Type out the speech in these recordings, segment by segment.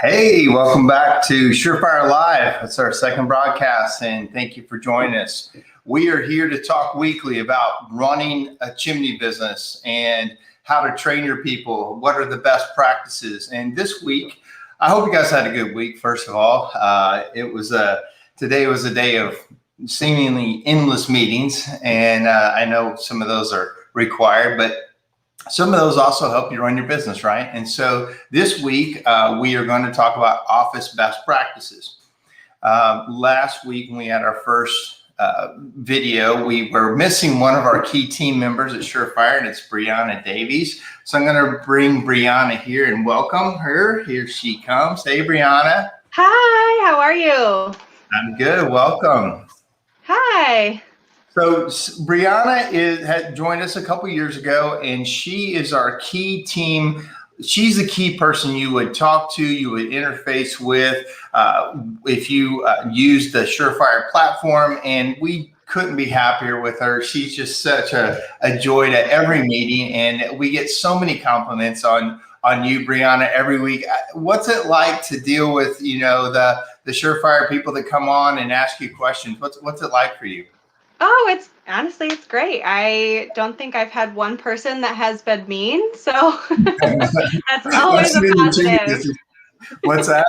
Hey, welcome back to SureFire Live. It's our second broadcast, and thank you for joining us. We are here to talk weekly about running a chimney business and how to train your people. What are the best practices? And this week, I hope you guys had a good week. First of all, today was a day of seemingly endless meetings, and I know some of those are required, but some of those also help you run your business, right? And so this week, we are going to talk about office best practices. Last week, when we had our first video, we were missing one of our key team members at SureFire, and it's Brianna Davies. So I'm going to bring Brianna here and welcome her. Here she comes. Hey, Brianna. Hi, how are you? I'm good. Welcome. Hi. So Brianna had joined us a couple years ago, and she is our key team. She's the key person you would talk to, you would interface with if you use the SureFire platform, and we couldn't be happier with her. She's just such a joy to every meeting, and we get so many compliments on you, Brianna, every week. What's it like to deal with, the SureFire people that come on and ask you questions? What's it like for you? Oh, it's great. I don't think I've had one person that has been mean, so that's always a positive. What's that?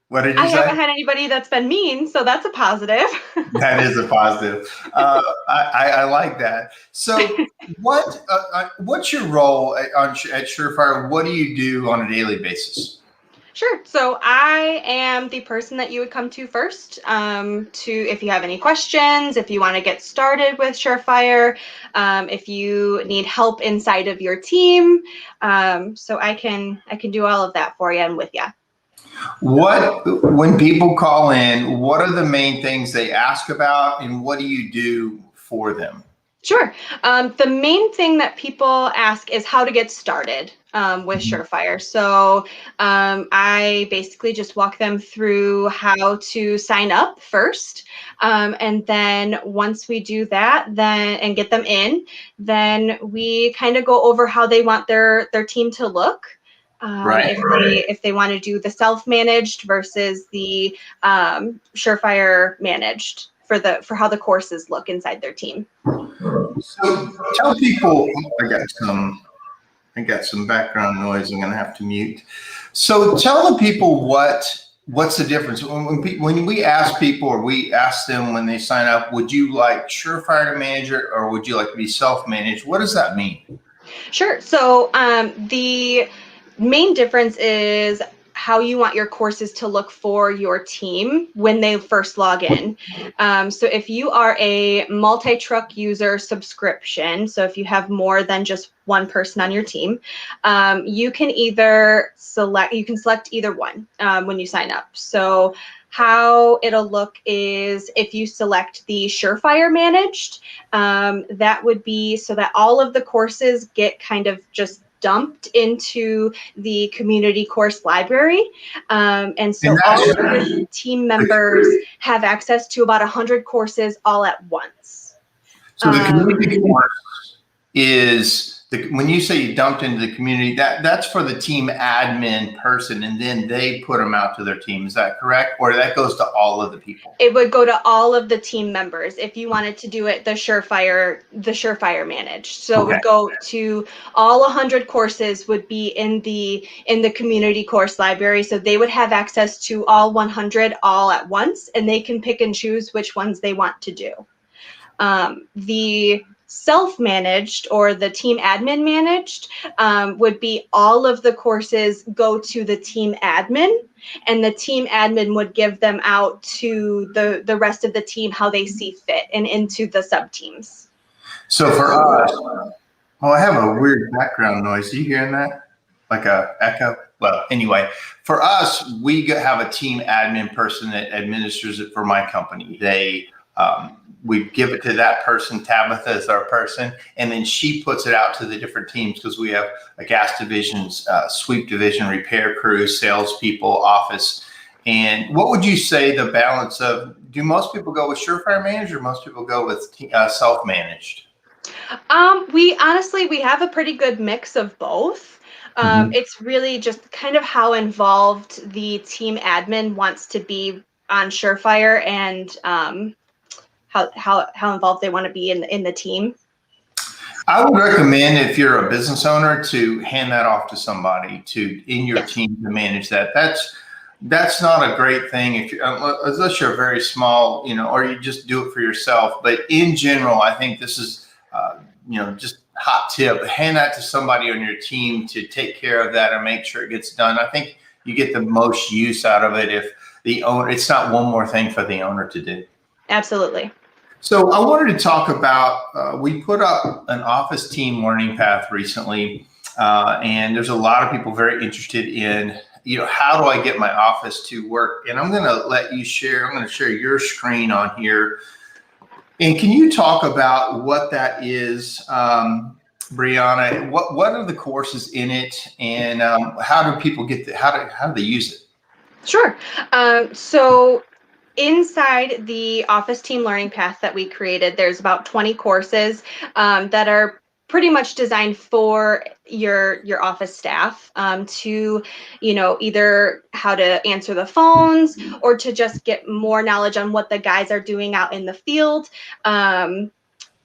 What did you say? I haven't had anybody that's been mean, so that's a positive. That is a positive. I like that. So what's your role at SureFire? What do you do on a daily basis? Sure. So I am the person that you would come to first if you have any questions, if you want to get started with SureFire, if you need help inside of your team. So I can do all of that for you and with you. When people call in, what are the main things they ask about, and what do you do for them? Sure. The main thing that people ask is how to get started with SureFire. So I basically just walk them through how to sign up first. And then once we do that, and get them in, then we kind of go over how they want their team to look. Right. If they want to do the self-managed versus the SureFire managed for how the courses look inside their team. So tell people, I got some background noise I'm going to have to mute. So tell the people what's the difference when we ask people, or we ask them when they sign up, would you like SureFire to manage it, or would you like to be self-managed? What does that mean? Sure. So the main difference is how you want your courses to look for your team when they first log in. So if you are a multi-truck user subscription, so if you have more than just one person on your team, you can select either one when you sign up. So how it'll look is if you select the SureFire managed, that would be so that all of the courses get kind of just dumped into the community course library. And so all of the team members have access to about 100 courses all at once. So the community course is, when you say you dumped into the community, that's for the team admin person, and then they put them out to their team. Is that correct? Or that goes to all of the people? It would go to all of the team members if you wanted to do it the SureFire managed. So It would go to all 100 courses would be in the community course library. So they would have access to all 100 all at once, and they can pick and choose which ones they want to do. The self-managed or the team admin managed would be all of the courses go to the team admin, and the team admin would give them out to the rest of the team how they see fit and into the sub teams. So for us, I have a weird background noise. Are you hearing that? Like a echo? Well, anyway, for us, we have a team admin person that administers it for my company. We give it to that person. Tabitha is our person, and then she puts it out to the different teams, because we have a gas division, sweep division, repair crews, salespeople, office. And what would you say the balance of, do most people go with SureFire managed, or most people go with self-managed? We have a pretty good mix of both. It's really just kind of how involved the team admin wants to be on SureFire, and how involved they want to be in the team. I would recommend, if you're a business owner, to hand that off to somebody in your team to manage that. That's not a great thing if unless you're very small, or you just do it for yourself. But in general, I think this is, just hot tip. Hand that to somebody on your team to take care of that and make sure it gets done. I think you get the most use out of it if the owner. It's not one more thing for the owner to do. Absolutely. So I wanted to talk about, we put up an office team learning path recently, and there's a lot of people very interested in, how do I get my office to work? And I'm going to let you share. I'm going to share your screen on here. And can you talk about what that is, Brianna? What are the courses in it, and how do people how do they use it? Sure. So inside the office team learning path that we created, there's about 20 courses that are pretty much designed for your office staff to, either how to answer the phones or to just get more knowledge on what the guys are doing out in the field.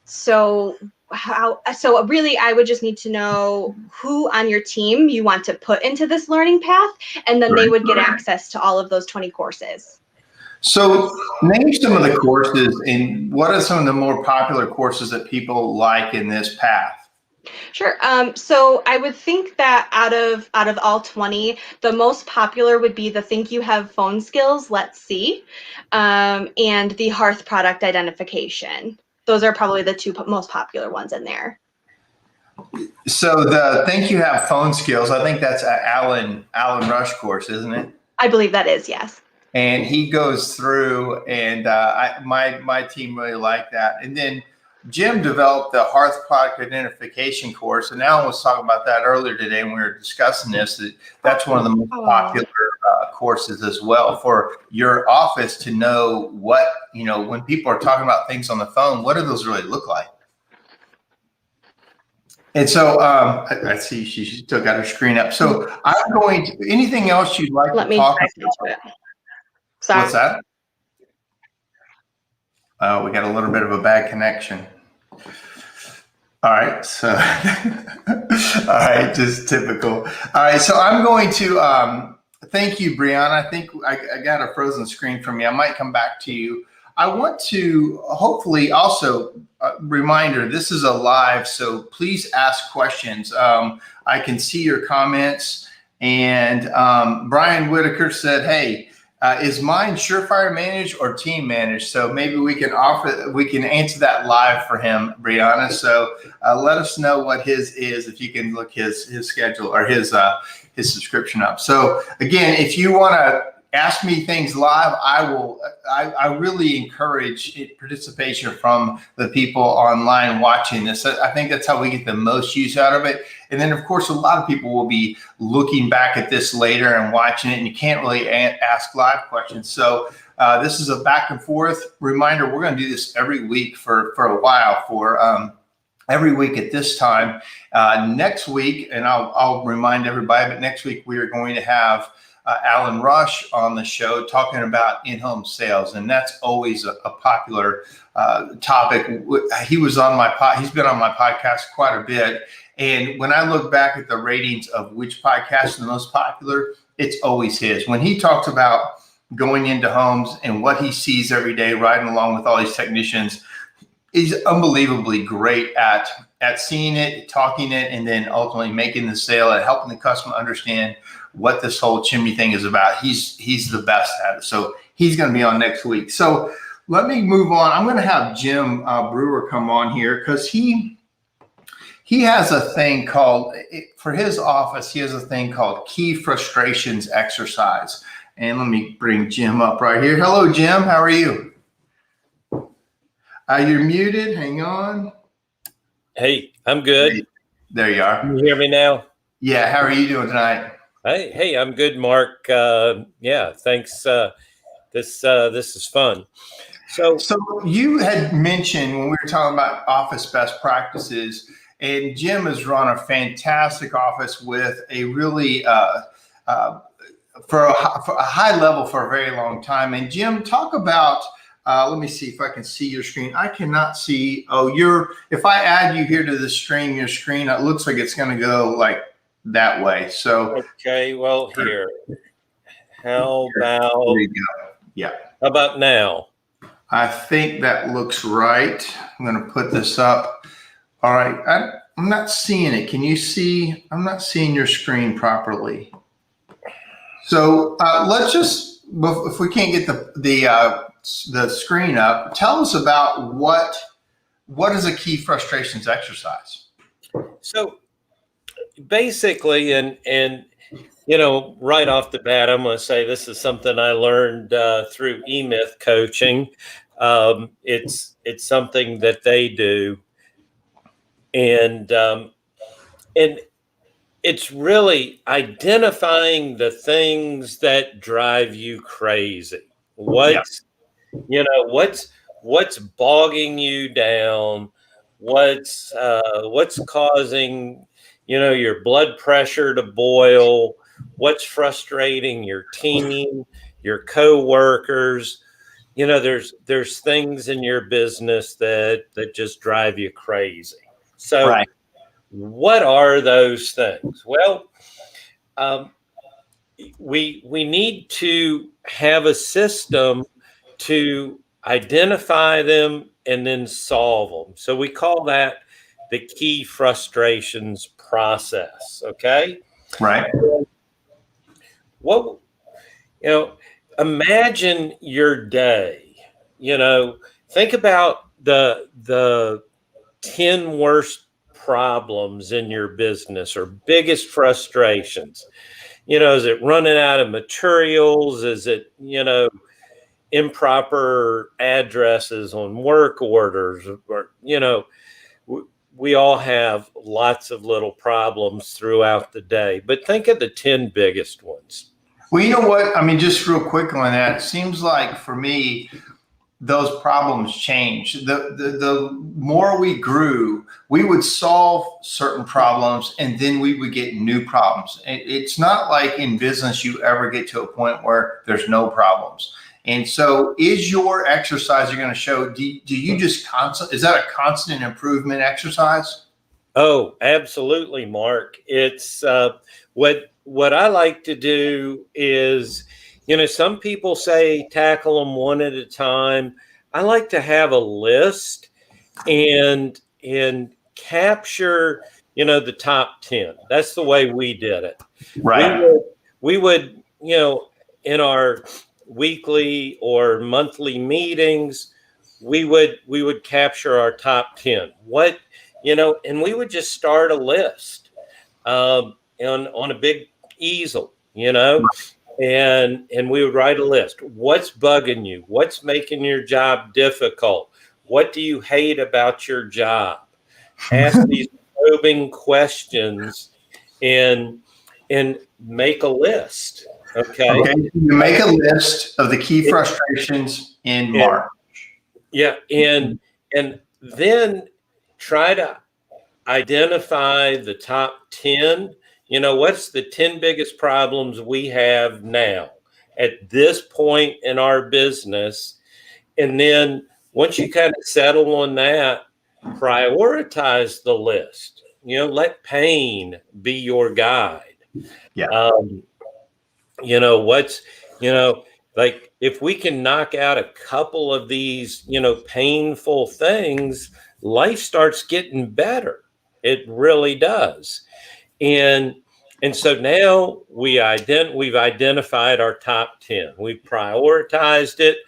So really, I would just need to know who on your team you want to put into this learning path, and then they would get access to all of those 20 courses. So name some of the courses, and what are some of the more popular courses that people like in this path? Sure. So I would think that out of all 20, the most popular would be the Think You Have Phone Skills, Let's See, and the Hearth Product Identification. Those are probably the two most popular ones in there. So the Think You Have Phone Skills, I think that's an Alan Rush course, isn't it? I believe that is, yes. And he goes through, and my team really liked that. And then Jim developed the Hearth Product Identification course, and Alan was talking about that earlier today when we were discussing this. That's one of the most popular courses as well, for your office to know what, when people are talking about things on the phone, what do those really look like? And so I see she still got her screen up. So I'm going to, anything else you'd like to talk about? Sorry. What's that? Oh, we got a little bit of a bad connection. All right. So, all right, just typical. All right. So I'm going to thank you, Brianna. I think I got a frozen screen from you. I might come back to you. I want to hopefully also reminder, this is a live, so please ask questions. I can see your comments, and Brian Whitaker said, hey, is mine SureFire managed or team managed? So maybe we can answer that live for him, Brianna. So let us know what his is, if you can look his schedule or his subscription up. So again, if you want to ask me things live, I really encourage participation from the people online watching this. I think that's how we get the most use out of it. And then, of course, a lot of people will be looking back at this later and watching it, and you can't really ask live questions. So this is a back and forth reminder. We're going to do this every week for a while, every week at this time. Next week, and I'll remind everybody, but next week we are going to have Alan Rush on the show talking about in-home sales, and that's always a popular topic. He's been on my podcast quite a bit, and when I look back at the ratings of which podcast is the most popular, it's always his. When he talks about going into homes and what he sees every day, riding along with all these technicians, he's unbelievably great at seeing it, talking it, and then ultimately making the sale and helping the customer understand what this whole chimney thing is about. He's the best at it. So he's going to be on next week. So let me move on. I'm going to have Jim Brewer come on here, because he has a thing called, for his office, he has a thing called Key Frustrations Exercise. And let me bring Jim up right here. Hello, Jim. How are you? You're muted. Hang on. Hey, I'm good. There you are. Can you hear me now? Yeah. How are you doing tonight? Hey, I'm good, Mark. Yeah, thanks. This is fun. So you had mentioned when we were talking about office best practices, And Jim has run a fantastic office with a really, for a high level for a very long time. And Jim, talk about, let me see if I can see your screen. I cannot see. Oh, if I add you here to the stream, your screen, it looks like it's going to go like that way. So, okay, well, here. How about, there you go. Yeah. how about now? I think that looks right. I'm going to put this up. All right. I'm not seeing it. Can you see? I'm not seeing your screen properly. So let's just, if we can't get the screen up, tell us about what is a key frustrations exercise? So basically, and right off the bat, I'm going to say this is something I learned through eMyth coaching. It's something that they do, and it's really identifying the things that drive you crazy. What's bogging you down? What's causing your blood pressure to boil? What's frustrating your team, your coworkers? There's things in your business that just drive you crazy. So right. What are those things? Well, we need to have a system to identify them and then solve them. So we call that the key frustrations process. Okay. Right. Imagine your day. Think about the 10 worst problems in your business or biggest frustrations. Is it running out of materials? Is it, improper addresses on work orders? Or, we all have lots of little problems throughout the day, but think of the 10 biggest ones. Well, you know what? I mean, just real quick on that, it seems like for me, those problems changed. The more we grew, we would solve certain problems and then we would get new problems. It's not like in business you ever get to a point where there's no problems. And so is your exercise you're going to show, do you just is that a constant improvement exercise? Oh, absolutely, Mark. It's what I like to do is, some people say tackle them one at a time. I like to have a list and capture, the top 10. That's the way we did it. Right. We would, in our weekly or monthly meetings, we would capture our top 10. And we would just start a list on a big easel, and we would write a list. What's bugging you? What's making your job difficult? What do you hate about your job? Ask these probing questions and make a list. Okay. You make a list of the key frustrations in March. Yeah. And then try to identify the top 10. What's the 10 biggest problems we have now at this point in our business? And then once you kind of settle on that, prioritize the list. Let pain be your guide. Yeah. Like if we can knock out a couple of these, painful things, life starts getting better. It really does. And so now we've identified our top 10. We've prioritized it,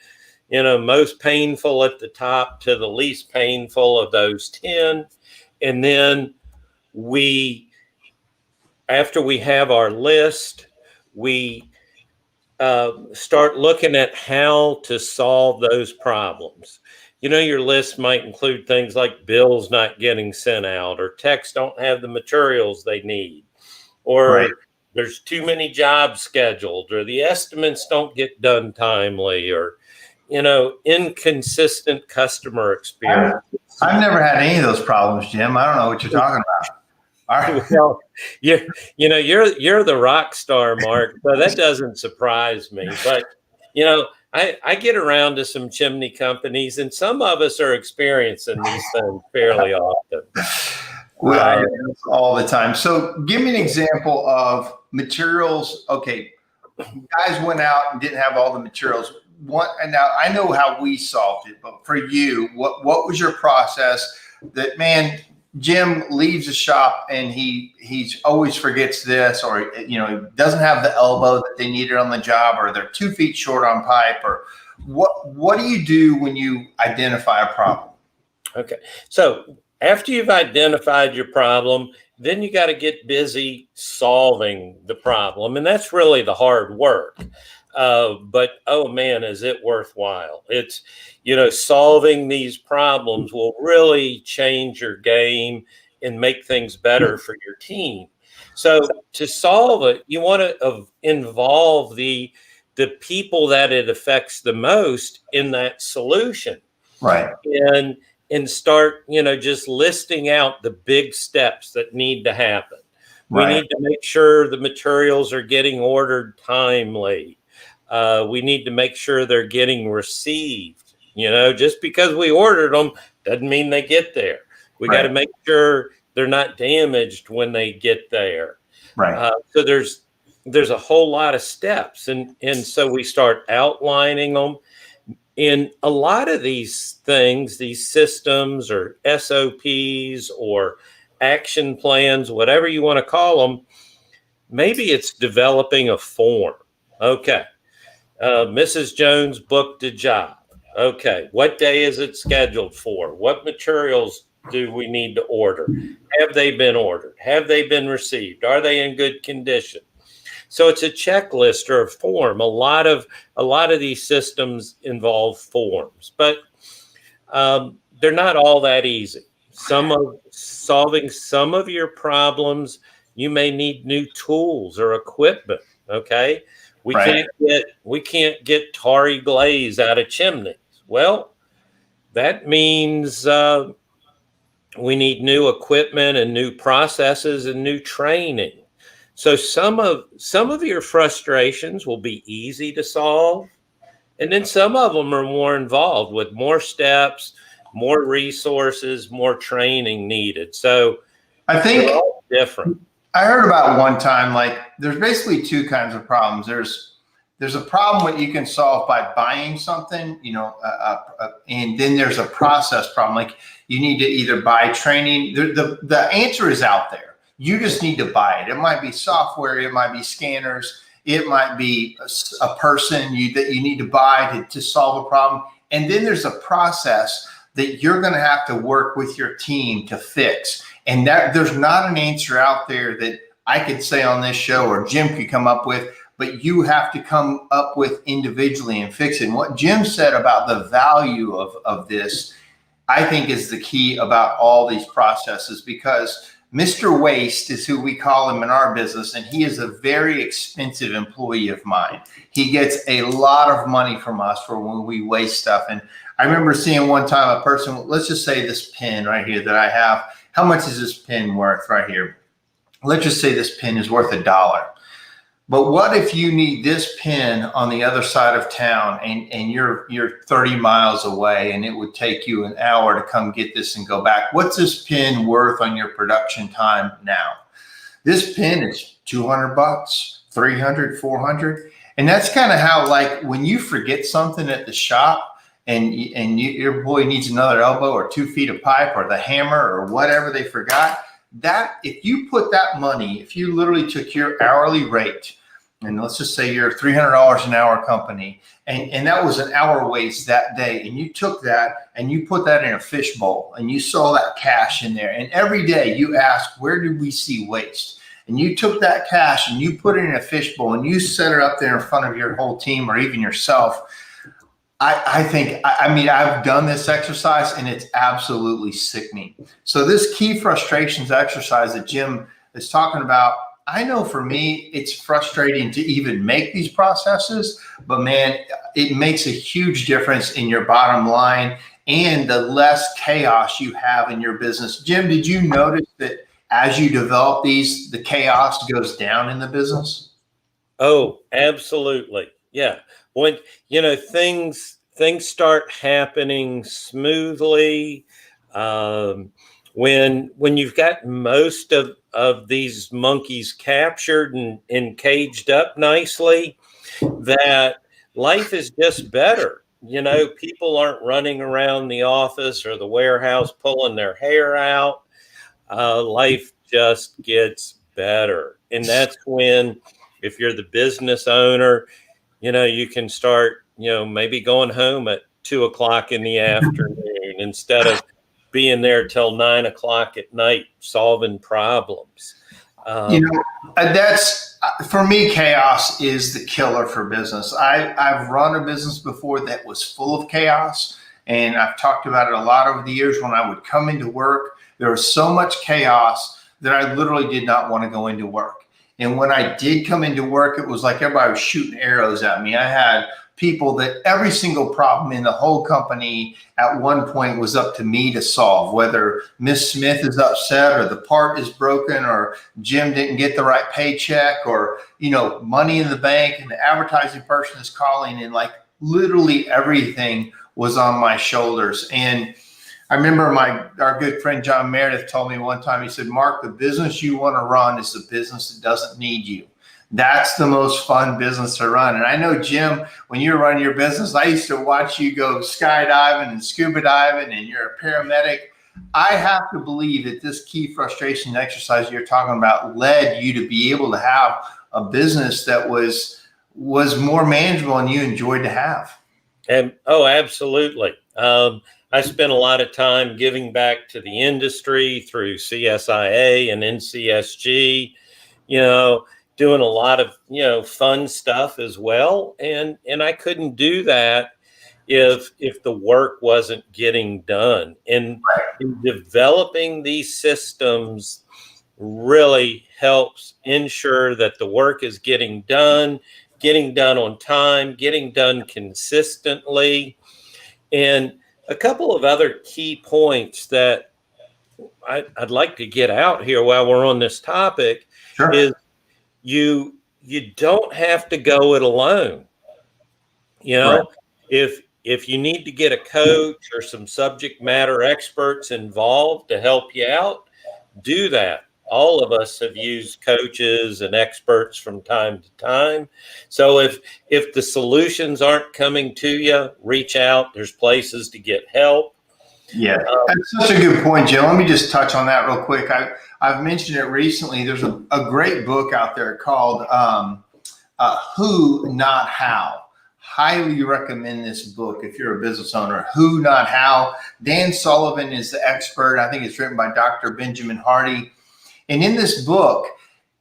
most painful at the top to the least painful of those 10. And then after we have our list, we start looking at how to solve those problems. Your list might include things like bills not getting sent out, or techs don't have the materials they need, or there's too many jobs scheduled, or the estimates don't get done timely, or, inconsistent customer experience. I've never had any of those problems, Jim. I don't know what you're talking about. All right. Well, you're the rock star, Mark, so that doesn't surprise me. But I get around to some chimney companies, and some of us are experiencing these things fairly often. Well, I hear this all the time. So give me an example of materials. Okay, guys went out and didn't have all the materials. And now I know how we solved it, but for you, what was your process? That, man, Jim leaves the shop and he always forgets this, or doesn't have the elbow that they needed on the job, or they're 2 feet short on pipe, or what do you do when you identify a problem? Okay, so after you've identified your problem, then you got to get busy solving the problem, and that's really the hard work. But oh man, is it worthwhile? It's, solving these problems will really change your game and make things better for your team. So to solve it, you want to involve the people that it affects the most in that solution. Right. And start, just listing out the big steps that need to happen. Right. We need to make sure the materials are getting ordered timely. We need to make sure they're getting received. Just because we ordered them doesn't mean they get there. We got to make sure they're not damaged when they get there. Right. So there's a whole lot of steps, and so we start outlining them. In a lot of these things, these systems or SOPs or action plans, whatever you want to call them, maybe it's developing a form. Okay. Mrs. Jones booked a job. Okay. What day is it scheduled for? What materials do we need to order? Have they been ordered? Have they been received? Are they in good condition? So it's a checklist or a form. A lot of these systems involve forms, but they're not all that easy. Solving some of your problems, you may need new tools or equipment. Okay, we can't get tarry glaze out of chimneys. Well, that means we need new equipment and new processes and new training. So some of your frustrations will be easy to solve, and then some of them are more involved with more steps, more resources, more training needed. So I think they're all different. I heard about one time, like, there's basically two kinds of problems. There's a problem that you can solve by buying something, and then there's a process problem. Like, you need to either buy training. The answer is out there. You just need to buy it. It might be software. It might be scanners. It might be a person that you need to buy to solve a problem. And then there's a process that you're going to have to work with your team to fix. And that there's not an answer out there that I could say on this show or Jim could come up with, but you have to come up with individually and fix it. And what Jim said about the value of this, I think, is the key about all these processes, because Mr. Waste is who we call him in our business, and he is a very expensive employee of mine. He gets a lot of money from us for when we waste stuff. And I remember seeing one time a person, let's just say this pen right here that I have. How much is this pen worth right here? Let's just say this pen is worth $1. But what if you need this pen on the other side of town and you're 30 miles away, and it would take you an hour to come get this and go back? What's this pen worth on your production time now? This pen is $200, $300, $400. And that's kind of how, like, when you forget something at the shop and your employee needs another elbow or 2 feet of pipe or the hammer or whatever they forgot, that if you put that money, if you literally took your hourly rate, and let's just say you're a $300 an hour company, and that was an hour waste that day, and you took that and you put that in a fishbowl and you saw that cash in there, and every day you ask, where did we see waste? And you took that cash and you put it in a fishbowl and you set it up there in front of your whole team or even yourself. I mean, I've done this exercise and it's absolutely sickening. So this key frustrations exercise that Jim is talking about, I know for me, it's frustrating to even make these processes, but man, it makes a huge difference in your bottom line and the less chaos you have in your business. Jim, did you notice that as you develop these, the chaos goes down in the business? Oh, absolutely. Yeah. When, things start happening smoothly, um, when you've got most of these monkeys captured and caged up nicely, that life is just better. People aren't running around the office or the warehouse pulling their hair out. Life just gets better. And that's when, if you're the business owner, you can start, maybe going home at 2 o'clock in the afternoon instead of being there till 9 o'clock at night solving problems. You know, that's for me, chaos is the killer for business. I've run a business before that was full of chaos, and I've talked about it a lot over the years. When I would come into work, there was so much chaos that I literally did not want to go into work. And when I did come into work, it was like everybody was shooting arrows at me. I had people that every single problem in the whole company at one point was up to me to solve, whether Miss Smith is upset or the part is broken or Jim didn't get the right paycheck or, money in the bank and the advertising person is calling, and like literally everything was on my shoulders. And I remember our good friend John Meredith told me one time, he said, Mark, the business you want to run is the business that doesn't need you. That's the most fun business to run. And I know, Jim, when you're running your business, I used to watch you go skydiving and scuba diving, and you're a paramedic. I have to believe that this key frustration exercise you're talking about led you to be able to have a business that was more manageable and you enjoyed to have. And absolutely. I spent a lot of time giving back to the industry through CSIA and NCSG, doing a lot of, fun stuff as well. And I couldn't do that if the work wasn't getting done. And in developing these systems really helps ensure that the work is getting done on time, getting done consistently. And a couple of other key points that I'd like to get out here while we're on this topic is you don't have to go it alone. If you need to get a coach or some subject matter experts involved to help you out, do that. All of us have used coaches and experts from time to time. So if the solutions aren't coming to you, reach out. There's places to get help. Yeah, that's such a good point, Jim. Let me just touch on that real quick. I've mentioned it recently. There's a great book out there called Who, Not How. Highly recommend this book if you're a business owner. Who, Not How. Dan Sullivan is the expert. I think it's written by Dr. Benjamin Hardy. And in this book,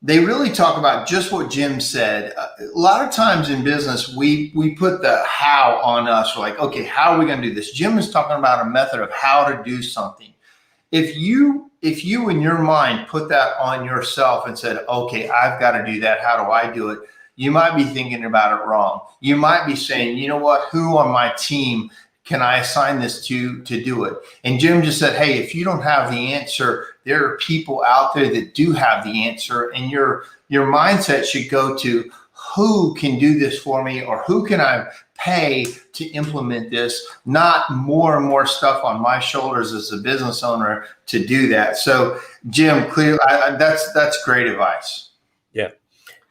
they really talk about just what Jim said. A lot of times in business, we put the how on us. We're like, okay, how are we going to do this? Jim is talking about a method of how to do something. If you in your mind put that on yourself and said, okay, I've got to do that. How do I do it? You might be thinking about it wrong. You might be saying, you know what, who on my team can I assign this to do it? And Jim just said, hey, if you don't have the answer, there are people out there that do have the answer. And your mindset should go to who can do this for me, or who can I pay to implement this, not more and more stuff on my shoulders as a business owner to do that. So Jim, clearly, that's great advice.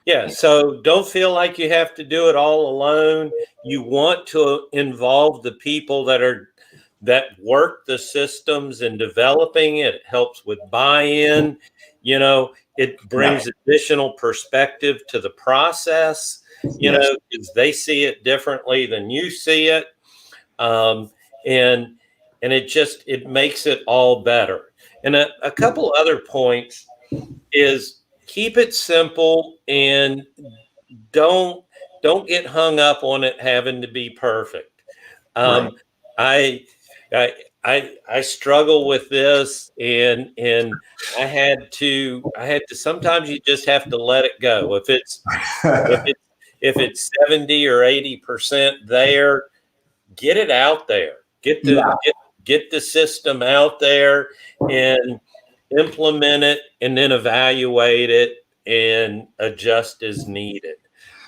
Yeah. So don't feel like you have to do it all alone. You want to involve the people that work the systems and developing it. It helps with buy-in. It brings additional perspective to the process, because they see it differently than you see it. And it makes it all better. And a couple other points is, keep it simple and don't get hung up on it having to be perfect. I I struggle with this, and I had to sometimes you just have to let it go. If it's 70 or 80% there, get it out there. Get the system out there and implement it, and then evaluate it and adjust as needed.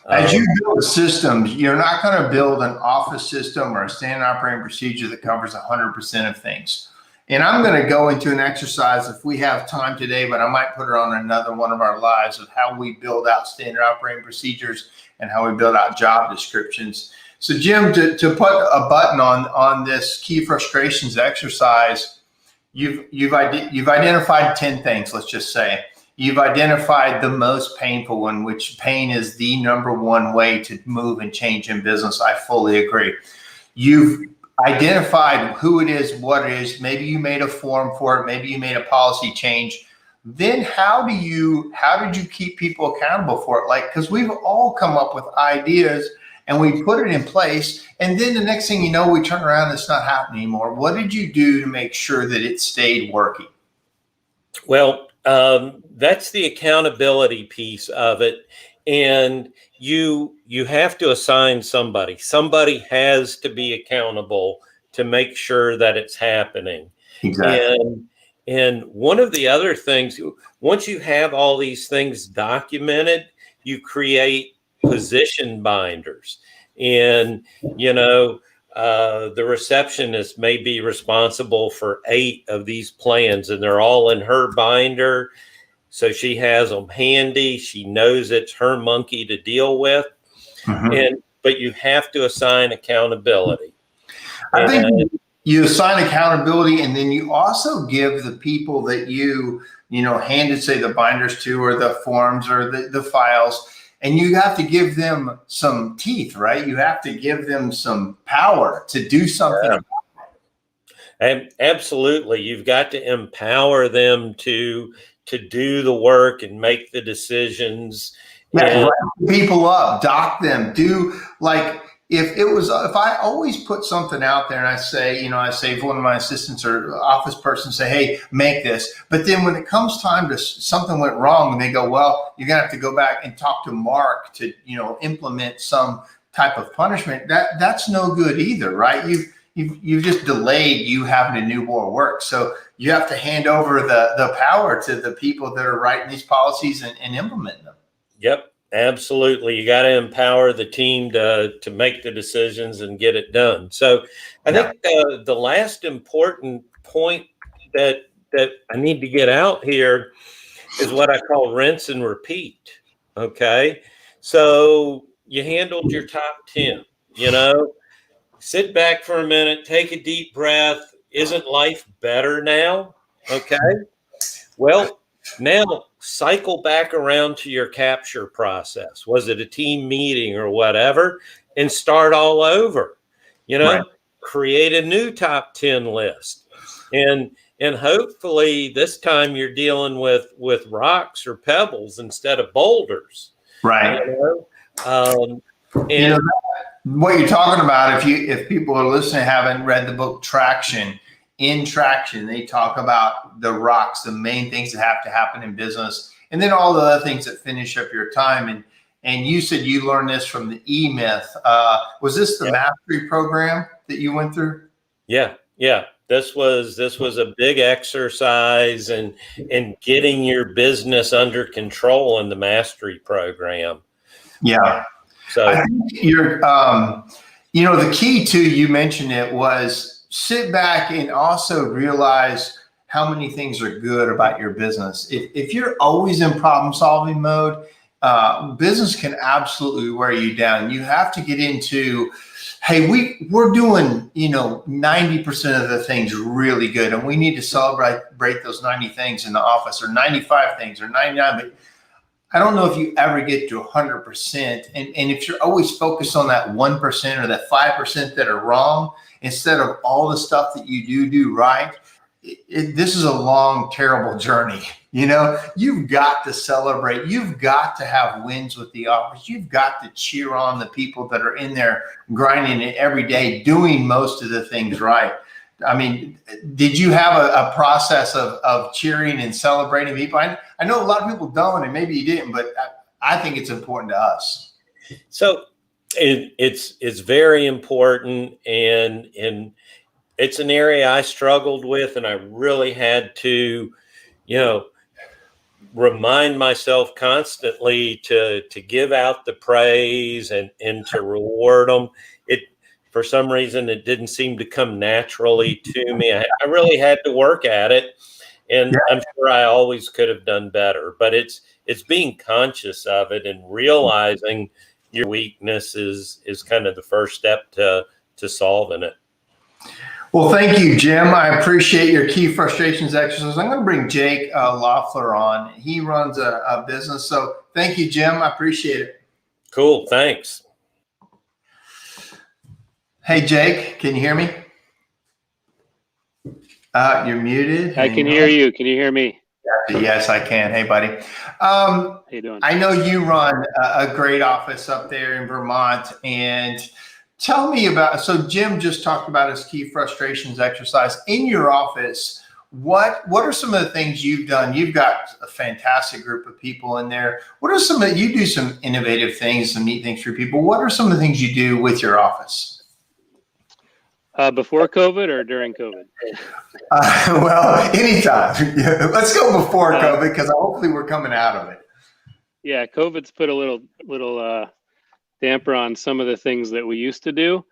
As you build systems, you're not going to build an office system or a standard operating procedure that covers 100% of things. And I'm going to go into an exercise if we have time today, but I might put it on another one of our lives of how we build out standard operating procedures and how we build out job descriptions. So Jim, to put a button on this key frustrations exercise, you've identified 10 things, let's just say. You've identified the most painful one, which pain is the number one way to move and change in business. I fully agree. You've identified who it is, what it is. Maybe you made a form for it. Maybe you made a policy change. Then how did you keep people accountable for it? Like, because we've all come up with ideas and we put it in place. And then the next thing you know, we turn around and it's not happening anymore. What did you do to make sure that it stayed working? Well, that's the accountability piece of it. And you have to assign somebody. Somebody has to be accountable to make sure that it's happening. Exactly. And one of the other things, once you have all these things documented, you create position binders. And, the receptionist may be responsible for 8 of these plans, and they're all in her binder. So she has them handy. She knows it's her monkey to deal with. Mm-hmm. But you have to assign accountability. I think you assign accountability, and then you also give the people that you handed, say, the binders to, or the forms, or the files, and you have to give them some teeth, right? You have to give them some power to do something about it. And absolutely. You've got to empower them to do the work and make the decisions. Yeah, write people up, dock them, if I always put something out there and I say if one of my assistants or office person say, hey, make this, but then when it comes time to something went wrong and they go, well, you're gonna have to go back and talk to Mark to, implement some type of punishment, that's no good either, right? You've just delayed you having to do more work. So you have to hand over the power to the people that are writing these policies and implementing them. Yep. Absolutely. You got to empower the team to make the decisions and get it done. So I think the last important point that I need to get out here is what I call rinse and repeat. Okay. So you handled your top 10, sit back for a minute, take a deep breath. Isn't life better now? Okay. Well, now cycle back around to your capture process. Was it a team meeting or whatever? And start all over, right. Create a new top 10 list. And hopefully this time you're dealing with rocks or pebbles instead of boulders. Right. And what you're talking about, if people are listening, haven't read the book Traction, in Traction, they talk about the rocks, the main things that have to happen in business, and then all the other things that finish up your time. And you said you learned this from the E-Myth. Was this the mastery program that you went through? Yeah. This was a big exercise and getting your business under control in the mastery program. Yeah. So I think you're, the key to, you mentioned it, was sit back and also realize how many things are good about your business. If you're always in problem solving mode, business can absolutely wear you down. You have to get into, hey, we're doing, 90% of the things really good, and we need to celebrate those 90 things in the office, or 95 things, or 99. But I don't know if you ever get to 100%. And if you're always focused on that 1% or that 5% that are wrong, instead of all the stuff that you do right, this is a long, terrible journey. You've got to celebrate. You've got to have wins with the office. You've got to cheer on the people that are in there grinding it every day, doing most of the things right. I mean, did you have a process of cheering and celebrating people? I know a lot of people don't, and maybe you didn't, but I think it's important to us. So it's very important, and it's an area I struggled with, and I really had to, remind myself constantly to give out the praise and to reward them. For some reason, it didn't seem to come naturally to me. I really had to work at it, and I'm sure I always could have done better. But it's being conscious of it and realizing your weakness is kind of the first step to solving it. Well, thank you, Jim. I appreciate your key frustrations exercise. I'm going to bring Jake Loeffler on. He runs a business. So thank you, Jim. I appreciate it. Cool. Thanks. Hey, Jake, can you hear me? You're muted. I can hear you. Can you hear me? Yes, I can. Hey, buddy. How you doing? I know you run a great office up there in Vermont, and tell me about, so Jim just talked about his key frustrations exercise. In your office, what are some of the things you've done? You've got a fantastic group of people in there. What are some of, you do some innovative things, some neat things for people. What are some of the things you do with your office? Before COVID or during COVID? Well, anytime. Let's go before COVID, because hopefully we're coming out of it. Yeah, COVID's put a little damper on some of the things that we used to do.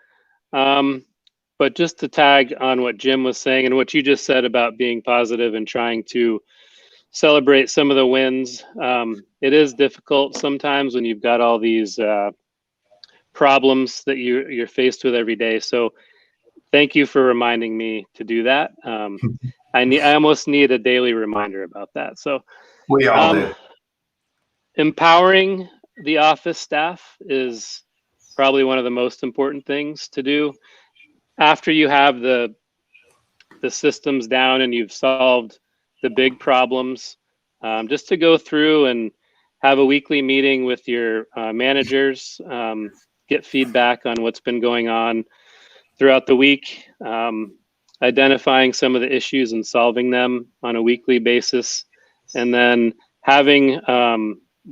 But just to tag on what Jim was saying and what you just said about being positive and trying to celebrate some of the wins, it is difficult sometimes when you've got all these problems that you're faced with every day. So thank you for reminding me to do that. I almost need a daily reminder about that. So we all do. Empowering the office staff is probably one of the most important things to do. After you have the systems down and you've solved the big problems, just to go through and have a weekly meeting with your managers, get feedback on what's been going on throughout the week, identifying some of the issues and solving them on a weekly basis, and then having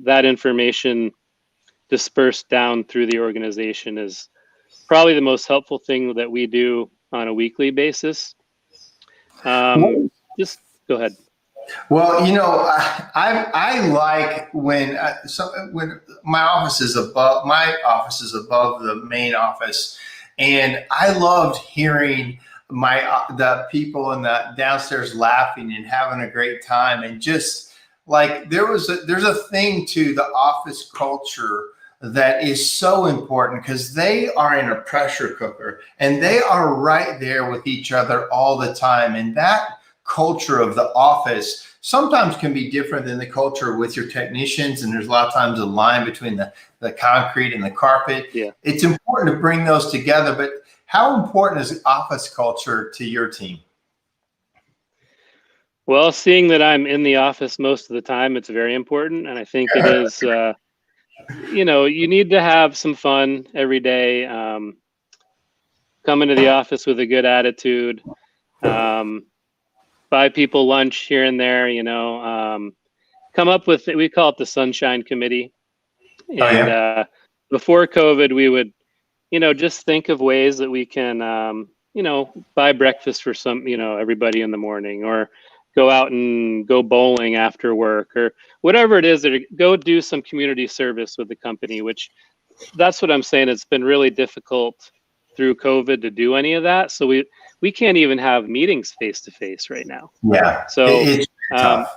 that information dispersed down through the organization is probably the most helpful thing that we do on a weekly basis. Just go ahead. Well, I like when my office is above the main office, and I loved hearing the people in the downstairs laughing and having a great time, and just like there's a thing to the office culture that is so important, because they are in a pressure cooker and they are right there with each other all the time. And that culture of the office sometimes can be different than the culture with your technicians. And there's a lot of times a line between the concrete and the carpet. Yeah. It's important to bring those together. But how important is office culture to your team? Well, seeing that I'm in the office most of the time, it's very important. And I think it is, you need to have some fun every day. Come into the office with a good attitude. Buy people lunch here and there, come up with, we call it the Sunshine Committee. And before COVID, we would, just think of ways that we can, buy breakfast for everybody in the morning, or go out and go bowling after work, or whatever it is, or go do some community service with the company, which that's what I'm saying. It's been really difficult through COVID to do any of that. So we can't even have meetings face to face right now. Yeah. So it's tough.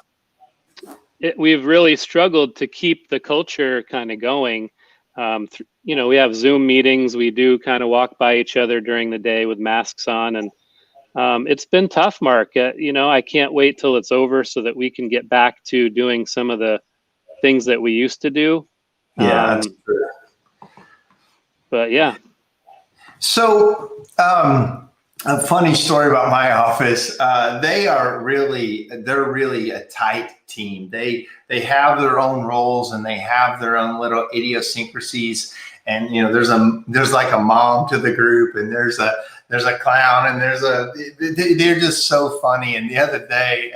We've really struggled to keep the culture kind of going. We have Zoom meetings. We do kind of walk by each other during the day with masks on, and it's been tough, Mark. I can't wait till it's over so that we can get back to doing some of the things that we used to do. Yeah, that's true. But yeah. So, a funny story about my office. They're really a tight team. They have their own roles and they have their own little idiosyncrasies. And there's like a mom to the group, and there's clown, and they're just so funny. And the other day,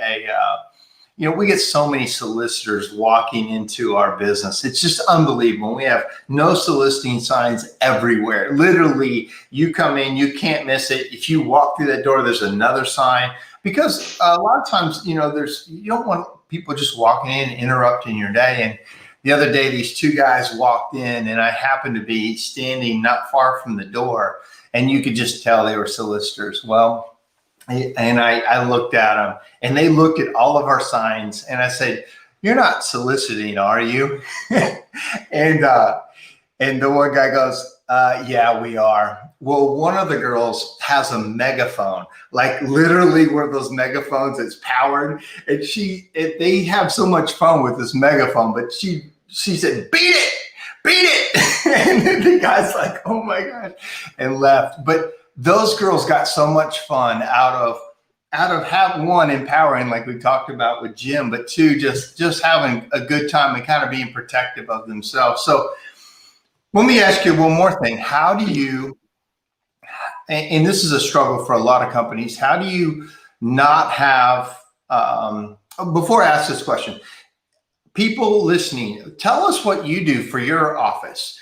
we get so many solicitors walking into our business. It's just unbelievable. We have no soliciting signs everywhere. Literally, you come in, you can't miss it. If you walk through that door, there's another sign, because a lot of times, you don't want people just walking in and interrupting your day. And the other day, these two guys walked in, and I happened to be standing not far from the door, and you could just tell they were solicitors. Well, and I looked at them, and they looked at all of our signs, and I said, "You're not soliciting, are you?" and the one guy goes, "Yeah, we are." Well, one of the girls has a megaphone, like literally one of those megaphones that's powered, and they have so much fun with this megaphone, but she said, "Beat it," and the guy's like, "Oh my gosh," and left. But those girls got so much fun out of one, empowering, like we talked about with Jim, but two, just having a good time and kind of being protective of themselves. So let me ask you one more thing. How do you, and this is a struggle for a lot of companies, how do you not have, before I ask this question, people listening, tell us what you do for your office.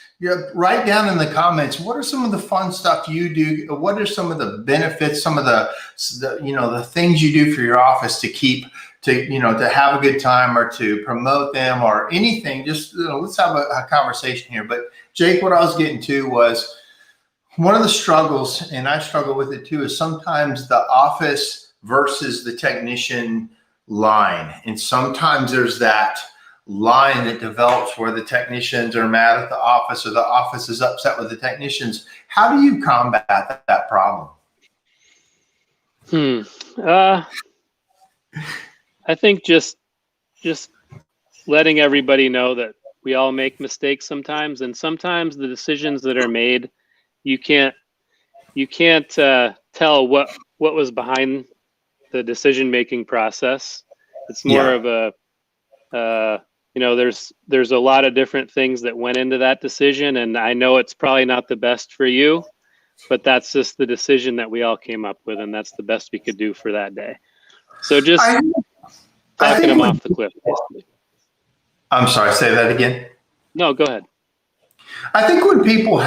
Write down in the comments, what are some of the fun stuff you do? What are some of the benefits, some of the things you do for your office to have a good time, or to promote them, or anything? Just let's have a conversation here. But Jake, what I was getting to was one of the struggles, and I struggle with it too, is sometimes the office versus the technician line. And sometimes there's that line that develops where the technicians are mad at the office, or the office is upset with the technicians. How do you combat that problem? I think just letting everybody know that we all make mistakes sometimes, and sometimes the decisions that are made, you can't tell what was behind the decision-making process. It's more of a there's a lot of different things that went into that decision, and I know it's probably not the best for you, but that's just the decision that we all came up with, and that's the best we could do for that day. So just talking them off the cliff, basically. I'm sorry, say that again. No, go ahead. I think when people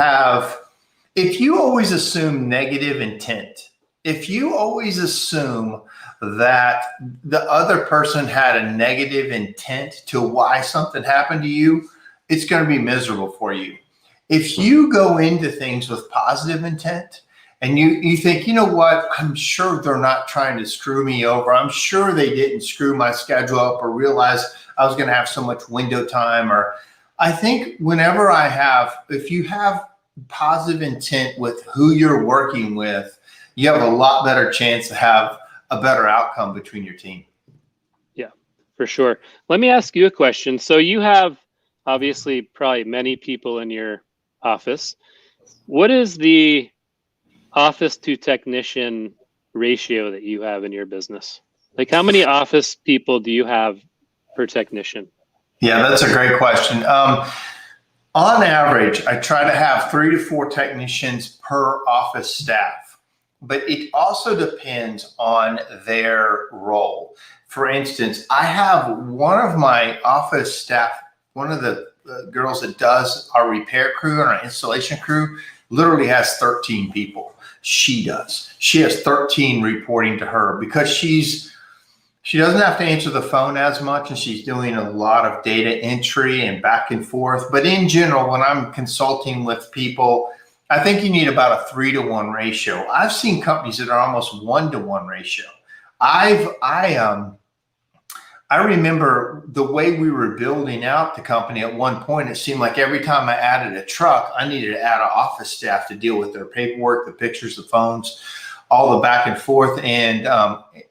if you always assume negative intent, if you always assume that the other person had a negative intent to why something happened to you, it's going to be miserable for you. If you go into things with positive intent, and you think, you know what, I'm sure they're not trying to screw me over. I'm sure they didn't screw my schedule up or realize I was going to have so much window time. Or I think if you have positive intent with who you're working with, you have a lot better chance to have a better outcome between your team. Yeah, for sure. Let me ask you a question. So you have obviously probably many people in your office. What is the office to technician ratio that you have in your business? Like, how many office people do you have per technician? Yeah, that's a great question. On average, I try to have 3 to 4 technicians per office staff. But it also depends on their role. For instance, I have one of my office staff, one of the girls that does our repair crew and our installation crew, literally has 13 people. She does. She has 13 reporting to her, because she doesn't have to answer the phone as much, and she's doing a lot of data entry and back and forth. But in general, when I'm consulting with people, I think you need about a 3-to-1 ratio. I've seen companies that are almost 1-to-1 ratio. I remember the way we were building out the company at one point, it seemed like every time I added a truck, I needed to add an office staff to deal with their paperwork, the pictures, the phones, all the back and forth. And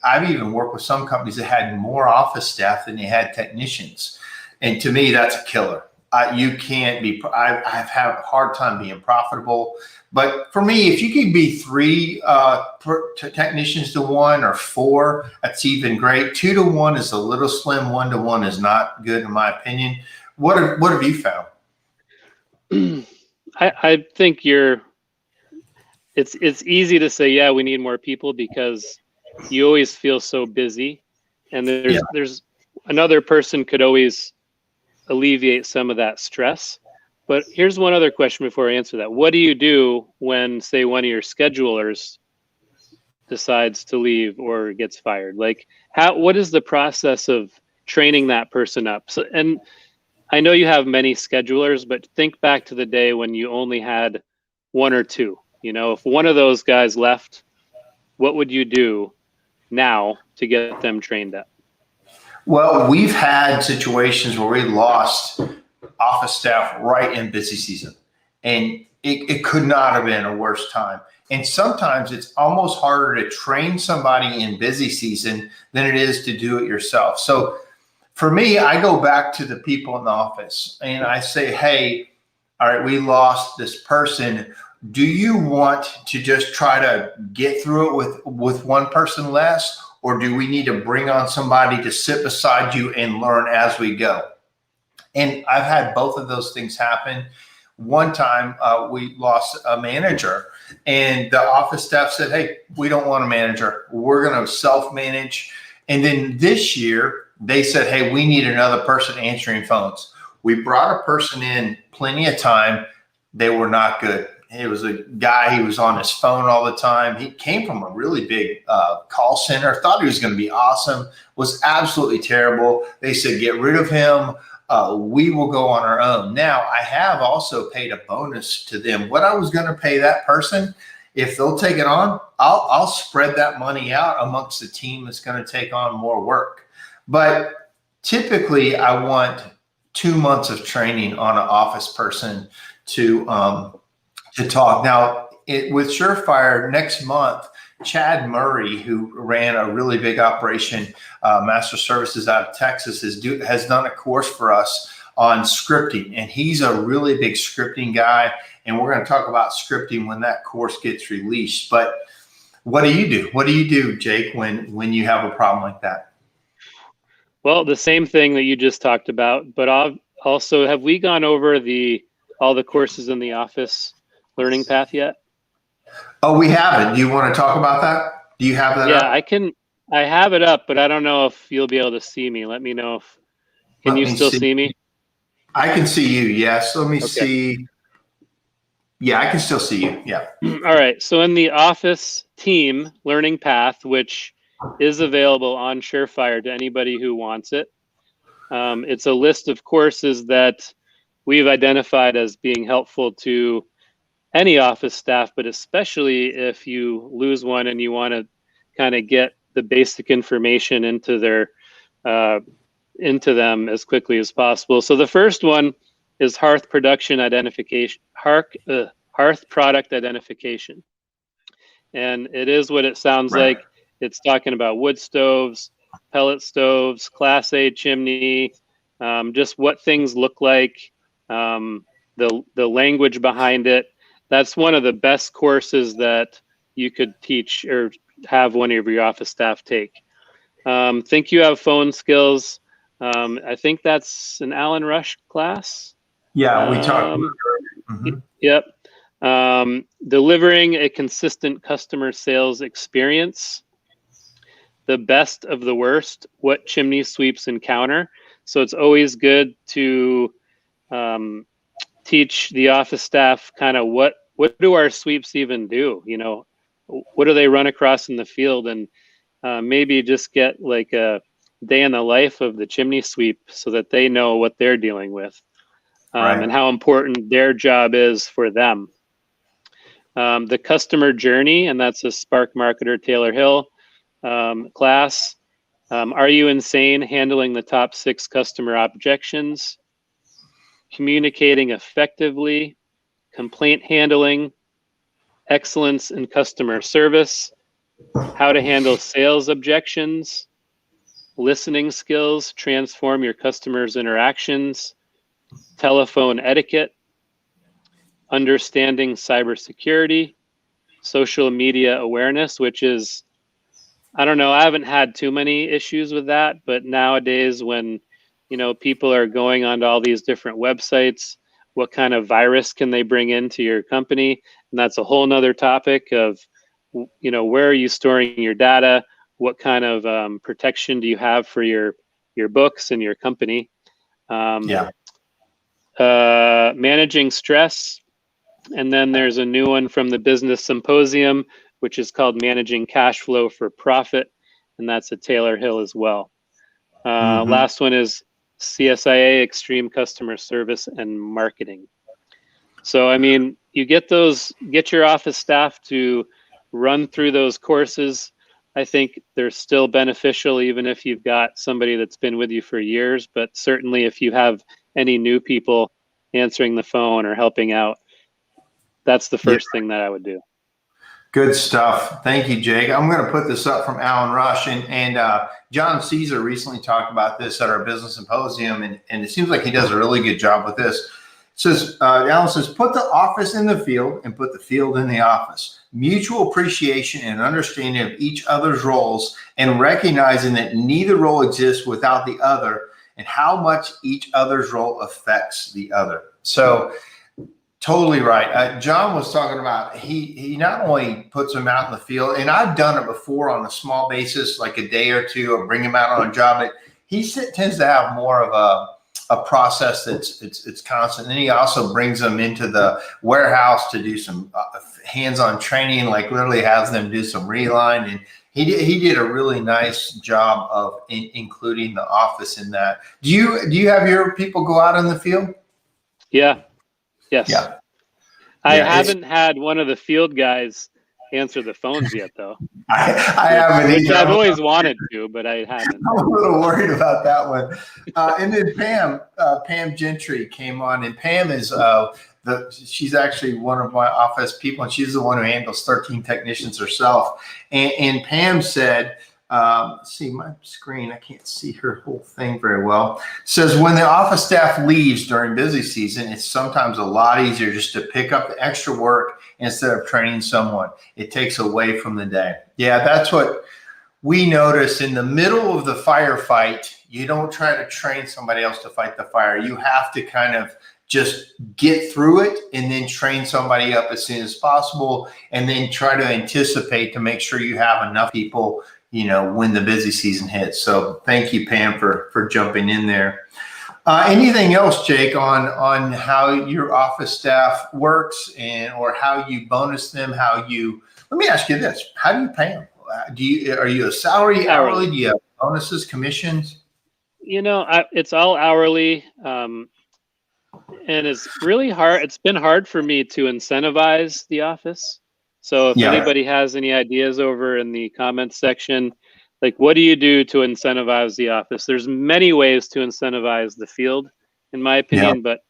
I've even worked with some companies that had more office staff than they had technicians. And to me, that's a killer. You can't be, I've had a hard time being profitable. But for me, if you could be 3 technicians to 1, or 4, that's even great. 2-to-1 is a little slim. 1-to-1 is not good, in my opinion. What have you found? I think it's easy to say, yeah, we need more people because you always feel so busy, and there's another person could always alleviate some of that stress. But here's one other question before I answer that. What do you do when, say, one of your schedulers decides to leave or gets fired? Like, what is the process of training that person up? So, and I know you have many schedulers, but think back to the day when you only had one or two. You know, if one of those guys left, what would you do now to get them trained up? Well, we've had situations where we lost office staff right in busy season, and it could not have been a worse time. And sometimes it's almost harder to train somebody in busy season than it is to do it yourself. So for me, I go back to the people in the office and I say, hey, all right, we lost this person. Do you want to just try to get through it with one person less? Or do we need to bring on somebody to sit beside you and learn as we go? And I've had both of those things happen. One time we lost a manager and the office staff said, hey, we don't want a manager. We're going to self-manage. And then this year they said, hey, we need another person answering phones. We brought a person in plenty of time. They were not good. It was a guy, he was on his phone all the time. He came from a really big call center, thought he was going to be awesome, was absolutely terrible. They said, get rid of him. We will go on our own. Now, I have also paid a bonus to them. What I was going to pay that person, if they'll take it on, I'll spread that money out amongst the team that's going to take on more work. But typically, I want 2 months of training on an office person to talk. Now, with SureFire next month, Chad Murray, who ran a really big operation, Master Services out of Texas, has done a course for us on scripting. And he's a really big scripting guy. And we're going to talk about scripting when that course gets released. But what do you do? What do you do, Jake, when you have a problem like that? Well, the same thing that you just talked about, but also, have we gone over all the courses in the office learning path yet? Oh, we haven't. Do you want to talk about that? Do you have that up? Yeah, I have it up, but I don't know if you'll be able to see me. Let me know if, can you still see me? I can see you, yes. Let me Okay. see. Yeah, I can still see you. Yeah. All right. So in the office team learning path, which is available on SureFire to anybody who wants it, it's a list of courses that we've identified as being helpful to any office staff, but especially if you lose one and you want to kind of get the basic information into them as quickly as possible. So the first one is hearth production identification, hearth product identification. And it is what it sounds Right. like. It's talking about wood stoves, pellet stoves, Class A chimney, just what things look like, the language behind it. That's one of the best courses that you could teach or have one of your office staff take. Think you have phone skills. I think that's an Alan Rush class. Yeah, we talked. Yep. Delivering a consistent customer sales experience. The best of the worst, what chimney sweeps encounter. So it's always good to teach the office staff kind of what do our sweeps even do? You know, what do they run across in the field? And maybe just get like a day in the life of the chimney sweep so that they know what they're dealing with and how important their job is for them. The customer journey, and that's a Spark Marketer Taylor Hill class. Are you insane? Handling the top 6 customer objections. Communicating effectively. Complaint handling. Excellence in customer service. How to handle sales objections. Listening skills. Transform your customers' interactions. Telephone etiquette. Understanding cybersecurity. Social media awareness, which is, I don't know, I haven't had too many issues with that, but nowadays when, you know, people are going onto all these different websites, what kind of virus can they bring into your company? And that's a whole nother topic of, where are you storing your data? What kind of protection do you have for your books and your company? Managing stress. And then there's a new one from the Business Symposium, which is called Managing Cash Flow for Profit. And that's a Taylor Hill as well. Last one is CSIA, Extreme Customer Service and Marketing. So, I mean, you get your office staff to run through those courses. I think they're still beneficial, even if you've got somebody that's been with you for years. But certainly if you have any new people answering the phone or helping out, that's the first thing that I would do. Good stuff. Thank you, Jake. I'm going to put this up from Alan Rush, and John Caesar recently talked about this at our business symposium, and it seems like he does a really good job with this. Alan says, put the office in the field and put the field in the office. Mutual appreciation and understanding of each other's roles, and recognizing that neither role exists without the other, and how much each other's role affects the other. So totally right. John was talking about, he not only puts them out in the field, and I've done it before on a small basis, like a day or two, or bring him out on a job, but he tends to have more of a process that's it's constant. And he also brings them into the warehouse to do some hands-on training, like literally has them do some reline. And he did a really nice job of including the office in that. Do you have your people go out in the field? Yeah. Yes. Yeah. I haven't had one of the field guys answer the phones yet, though. I haven't either. I've always wanted to, but I haven't. I'm a little worried about that one. And then Pam Gentry came on, and Pam is she's actually one of my office people, and she's the one who handles 13 technicians herself. And Pam said, see my screen, I can't see her whole thing very well. Says when the office staff leaves during busy season, it's sometimes a lot easier just to pick up the extra work instead of training someone. It takes away from the day. Yeah, that's what we notice in the middle of the firefight. You don't try to train somebody else to fight the fire. You have to kind of just get through it and then train somebody up as soon as possible, and then try to anticipate to make sure you have enough people, when the busy season hits. So thank you, Pam, for jumping in there. Anything else, Jake, on how your office staff works or how you bonus them? Let me ask you this: how do you pay them? Are you a salary, hourly? Do you have bonuses, commissions? It's all hourly, and it's really hard. It's been hard for me to incentivize the office. So if anybody has any ideas over in the comments section, like what do you do to incentivize the office? There's many ways to incentivize the field, in my opinion, but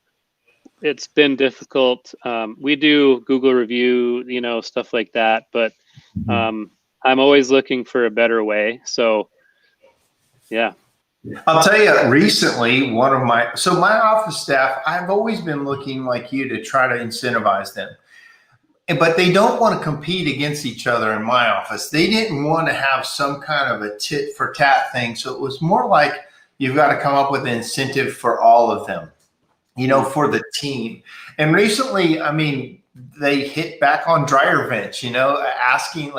it's been difficult. We do Google review, stuff like that, but I'm always looking for a better way. So, yeah. I'll tell you, recently, my office staff, I've always been looking like you to try to incentivize them. But they don't want to compete against each other in my office. They didn't want to have some kind of a tit for tat thing. So it was more like you've got to come up with an incentive for all of them, for the team. And recently, they hit back on dryer vents, asking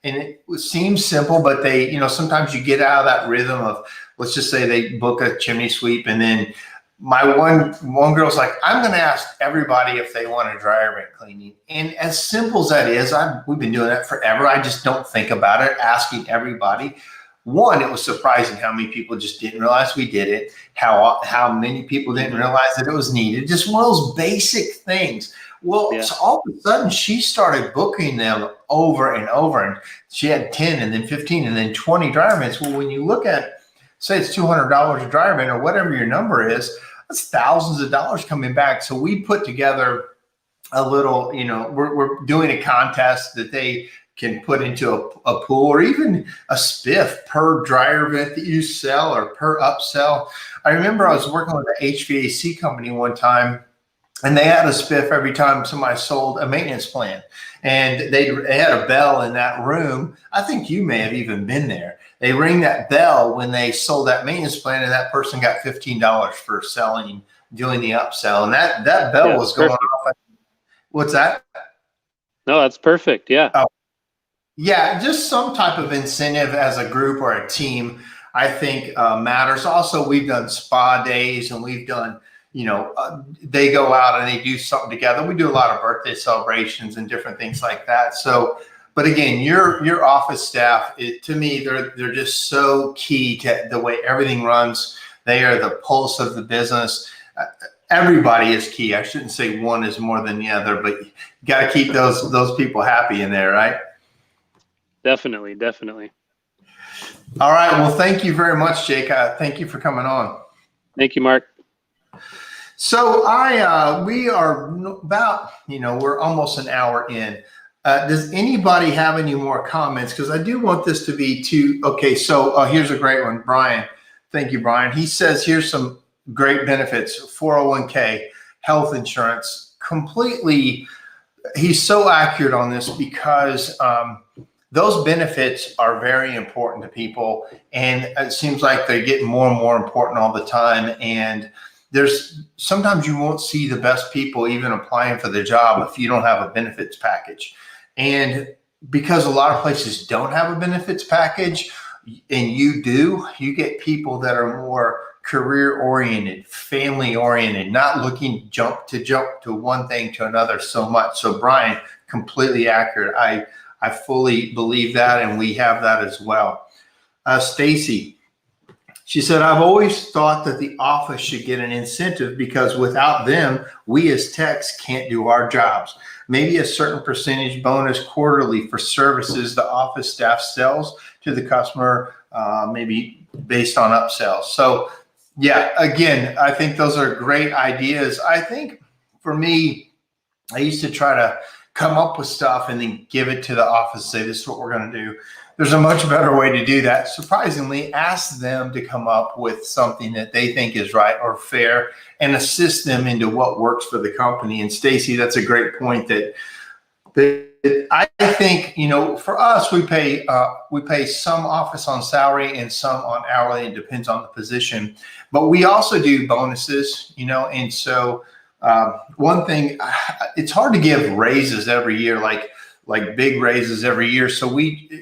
and it seems simple, but they, sometimes you get out of that rhythm of, let's just say they book a chimney sweep, and then my one girl's like, I'm going to ask everybody if they want a dryer vent cleaning. And as simple as that is, we've been doing that forever. I just don't think about it, asking everybody. One, it was surprising how many people just didn't realize we did it, how many people didn't realize that it was needed. Just one of those basic things. Well, so all of a sudden she started booking them over and over, and she had 10 and then 15 and then 20 dryer vents. Well, when you look at, say it's $200 a dryer vent or whatever your number is, that's thousands of dollars coming back. So we put together a little, we're doing a contest that they can put into a pool, or even a spiff per dryer vent that you sell or per upsell. I remember I was working with an HVAC company one time, and they had a spiff every time somebody sold a maintenance plan. And they had a bell in that room. I think you may have even been there. They ring that bell when they sold that maintenance plan, and that person got $15 for selling doing the upsell. And that bell Yeah, was going perfect. off. What's that? No, that's perfect. Yeah. Yeah, just some type of incentive as a group or a team, I think matters. Also, we've done spa days, and we've done, they go out and they do something together. We do a lot of birthday celebrations and different things like that. So, but again, your office staff, to me, they're just so key to the way everything runs. They are the pulse of the business. Everybody is key. I shouldn't say one is more than the other, but you got to keep those people happy in there, right? Definitely. All right. Well, thank you very much, Jake. Thank you for coming on. Thank you, Mark. So we are about, we're almost an hour in. Does anybody have any more comments? Because I do want this to be okay. So here's a great one, Brian. Thank you, Brian. He says, here's some great benefits: 401k, health insurance, completely. He's so accurate on this because those benefits are very important to people, and it seems like they're getting more and more important all the time. And sometimes you won't see the best people even applying for the job if you don't have a benefits package. And because a lot of places don't have a benefits package, and you get people that are more career oriented, family oriented, not looking jump to one thing to another so much. So Brian, completely accurate. I fully believe that, and we have that as well. Stacy, she said, I've always thought that the office should get an incentive because without them, we as techs can't do our jobs. Maybe a certain percentage bonus quarterly for services the office staff sells to the customer, maybe based on upsells. So yeah, again, I think those are great ideas. I think for me, I used to try to come up with stuff and then give it to the office, say, this is what we're going to do. There's a much better way to do that. Surprisingly, ask them to come up with something that they think is right or fair and assist them into what works for the company. And Stacy, that's a great point that I think, for us, we pay some office on salary and some on hourly. It depends on the position, but we also do bonuses, and so one thing, it's hard to give raises every year, like big raises every year. So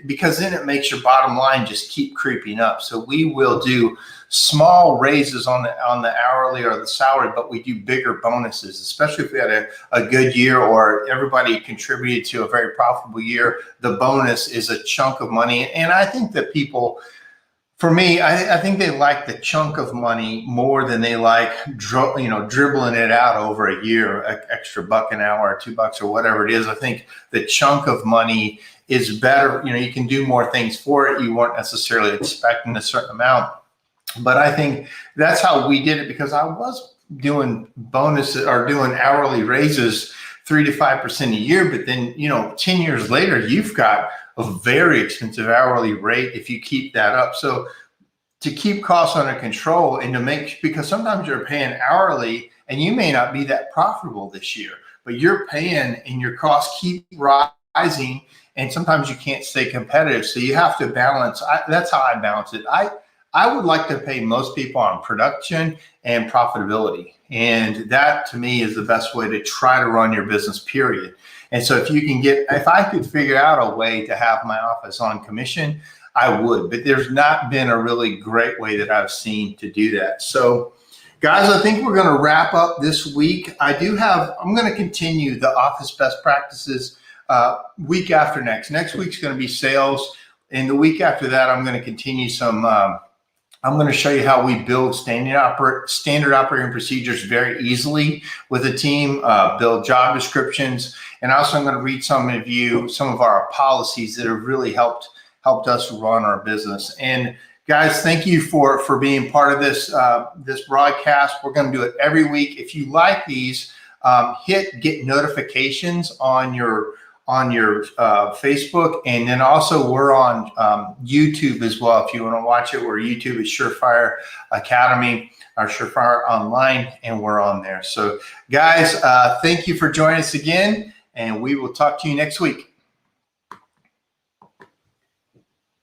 because then it makes your bottom line just keep creeping up. So we will do small raises on the hourly or the salary, but we do bigger bonuses, especially if we had a good year or everybody contributed to a very profitable year. The bonus is a chunk of money. And I think that people, for me, I think they like the chunk of money more than they like, dribbling it out over a year, extra $1 an hour or $2 or whatever it is. I think the chunk of money is better. You can do more things for it. You weren't necessarily expecting a certain amount, but I think that's how we did it, because I was doing bonuses or doing hourly raises 3 to 5% a year. But then, 10 years later, you've got a very expensive hourly rate if you keep that up. So to keep costs under control and because sometimes you're paying hourly and you may not be that profitable this year, but you're paying and your costs keep rising, and sometimes you can't stay competitive. So you have to balance. That's how I balance it. I would like to pay most people on production and profitability. And that to me is the best way to try to run your business, period. And so if I could figure out a way to have my office on commission, I would, but there's not been a really great way that I've seen to do that. So guys, I think we're going to wrap up this week. I'm going to continue the office best practices week after next. Next week's going to be sales. And the week after that, I'm going to continue I'm going to show you how we build standard operating procedures very easily with a team, build job descriptions. And also I'm going to read some of our policies that have really helped us run our business. And guys, thank you for being part of this broadcast. We're going to do it every week. If you like these, hit get notifications on your Facebook, and then also we're on YouTube as well. If you want to watch it, we're YouTube at SureFire Academy or SureFire Online, and we're on there. So guys, thank you for joining us again, and we will talk to you next week.